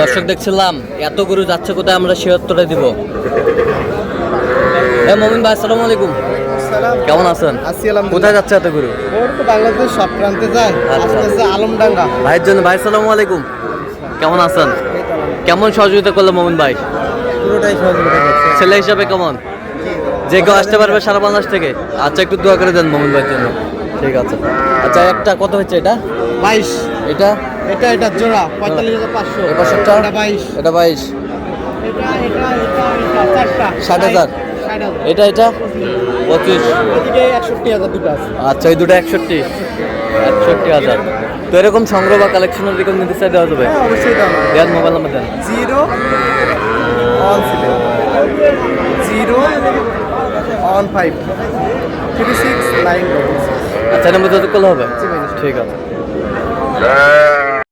দর্শক দেখছিলাম এত গরু যাচ্ছে কোথায়, আমরা সে উত্তরটা দিব। হ্যাঁ মমিন ভাই, আসসালামু আলাইকুম। কেমন আছেন? কোথায় যাচ্ছে এত গরু? বাংলাদেশ সব প্রান্তে যায়। আচ্ছা। আলমডাঙ্গা ভাইয়ের জন্য। ভাই আসসালামু আলাইকুম, কেমন আছেন? কেমন সহযোগিতা করলো মমিন ভাই? পুরোটাই সহযোগিতা করছে। ছেলে হিসাবে কেমন? যে কেউ আসতে পারবে সারা বাংলাদেশ থেকে? আচ্ছা, একটু দোয়া করে দেন মমিন ভাইয়ের জন্য। ঠিক আছে। আচ্ছা, একটা কত হচ্ছে এটা? 22। এটা এটা জোড়া 45,500। এই পাশেরটা? এটা 22। এটা 22। এটা চারটা 60,000। 60,000। এটা 25। এদিকে 61,000 দুটো আছে। আচ্ছা, এই দুটো 61,000। তো এরকম সংগ্রহ বা কালেকশনের দিকে নিতে চাই দেওয়া যাবে? হ্যাঁ, অবশ্যই দাম। দেন, মোবাইল নাম্বার দেন। 015 36 9। আচ্ছা, নাম্বার যত করলে হবে। ঠিক আছে।